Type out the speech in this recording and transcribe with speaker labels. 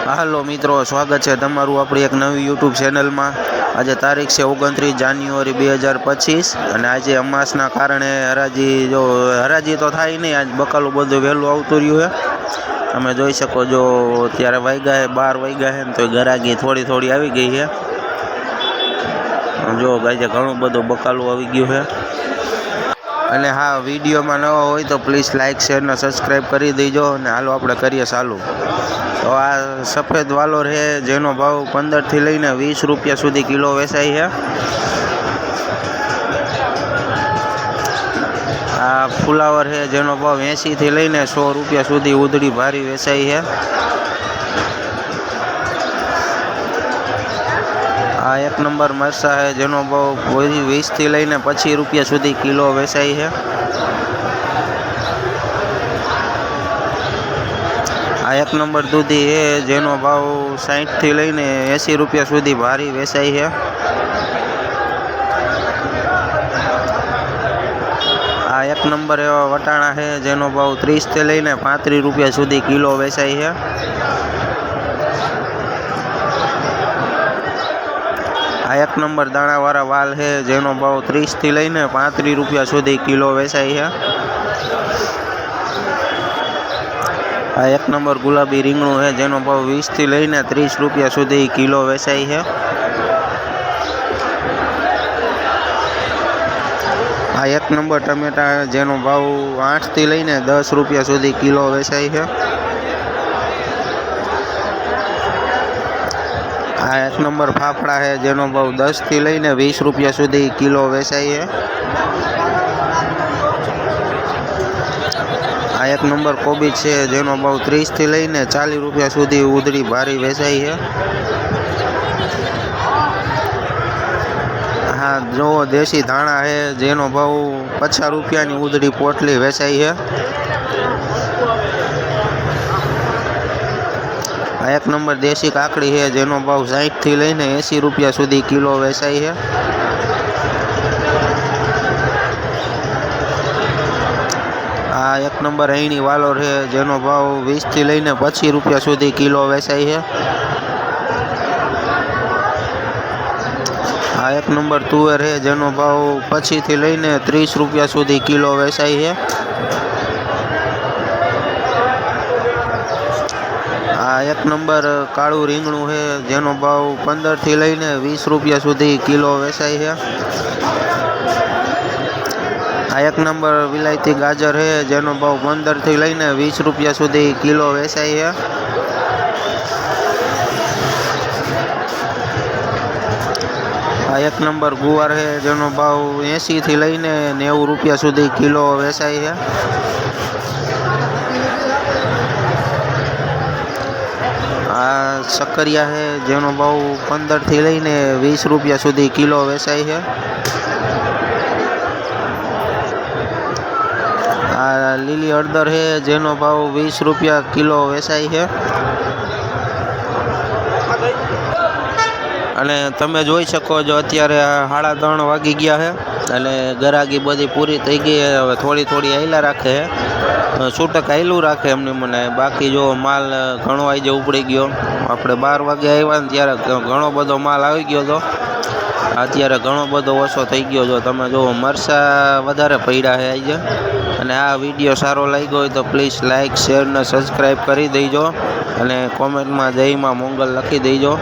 Speaker 1: હાલો મિત્રો, સ્વાગત છે તમારું આપણી એક નવી યુટ્યુબ ચેનલમાં। આજે તારીખ છે 29 જાન્યુઆરી 2025 અને આજે અમાસના કારણે હરાજી તો થાય નહીં। આજ બકાલું બધું વહેલું આવતું રહ્યું છે। તમે જોઈ શકો છો ત્યારે વાગ્યા છે 12 વાગ્યા છે ને તો ગરાગી થોડી આવી ગઈ છે। જો ગાજે ઘણું બધું બકાલું આવી ગયું છે। અને હા, વિડીયોમાં નવા હોય તો પ્લીઝ લાઇક શેર ને સબસ્ક્રાઈબ કરી દેજો। અને હાલો આપણે કરીએ ચાલુ। તો આ સફેદ વાલોર છે જેનો ભાવ 15 થી લઈને 20 રૂપિયા સુધી કિલો વેચાય છે। આ ફુલાવર છે જેનો ભાવ 80 થી લઈને 100 રૂપિયા સુધી ઉધડી ભારી વેચાય છે। આ એક નંબર મરસા છે જેનો ભાવ 20 થી લઈને 25 રૂપિયા સુધી કિલો વેચાય છે। આ એક નંબર દૂધી છે જેનો ભાવ 60 થી લઈને 80 રૂપિયા સુધી ભારી વેચાય છે। આ એક નંબર એવા વટાણા છે જેનો ભાવ 30 થી લઈને 35 રૂપિયા સુધી કિલો વેચાય છે। આ એક નંબર દાણાવાળા વાલ છે જેનો ભાવ 30 થી લઈને 35 રૂપિયા સુધી કિલો વેચાય છે। આ એક નંબર ગુલાબી રીંગણું છે જેનો ભાવ 20 થી લઈને 30 રૂપિયા સુધી કિલો વેચાય છે। આ એક નંબર ટમેટા જેનો ભાવ 8 થી લઈને 10 રૂપિયા સુધી કિલો વેચાય છે। આ એક નંબર ફાફડા છે જેનો ભાવ 10 થી લઈને 20 રૂપિયા સુધી કિલો વેચાય છે। આ એક નંબર કોબીજ છે જેનો ભાવ 30 થી લઈને 40 રૂપિયા સુધી ઉધડી ભારી વેચાય છે। હા, જો દેશી ધાણા છે જેનો ભાવ 50 રૂપિયાની ઉધડી પોટલી વેચાય છે। આ એક નંબર દેશી કાકડી છે જેનો ભાવ 60 થી લઈને 80 રૂપિયા સુધી કિલો વેચાય છે। આ એક નંબર અહીંની વાલોર છે જેનો ભાવ 20 થી લઈને 25 રૂપિયા સુધી કિલો વેચાય છે। આ એક નંબર તુવેર છે જેનો ભાવ 25 થી લઈને 30 રૂપિયા સુધી કિલો વેચાય છે। આ એક નંબર કાળું રીંગણું છે જેનો ભાવ 15 થી લઈને 20 રૂપિયા સુધી કિલો વેચાય છે। આ એક નંબર વિલાયતી ગાજર છે જેનો ભાવ 15 થી લઈને 20 રૂપિયા સુધી કિલો વેચાય છે। આ એક નંબર ગુવાર છે જેનો ભાવ 80 થી લઈને 90 રૂપિયા સુધી કિલો વેચાય છે। આ શક્કરિયા છે જેનો ભાવ 15 થી લઈને 20 રૂપિયા સુધી કિલો વેચાય છે। આ લીલી હળદર છે જેનો ભાવ 20 રૂપિયા કિલો વેચાય છે। અને તમે જોઈ શકો છો અત્યારે 3:30 વાગી ગયા છે અને ગરાગી બધી પૂરી થઈ ગઈ છે। હવે થોડી હાઈલા રાખે છે, છૂટક હાઈલું રાખે એમને મને। બાકી જો માલ ઘણો આજે ઉપડી ગયો। આપણે 12 વાગે આવ્યા ને ત્યારે ઘણો બધો માલ આવી ગયો હતો, અત્યારે ઘણો બધો ઓછો થઈ ગયો। જો તમે જુઓ મરચાં વધારે પડ્યા છે આજે। અને આ વિડીયો સારો લાગ્યો હોય તો પ્લીઝ લાઇક શેર ને સબસ્ક્રાઈબ કરી દેજો અને કોમેન્ટમાં જય માં મોંગલ લખી દેજો।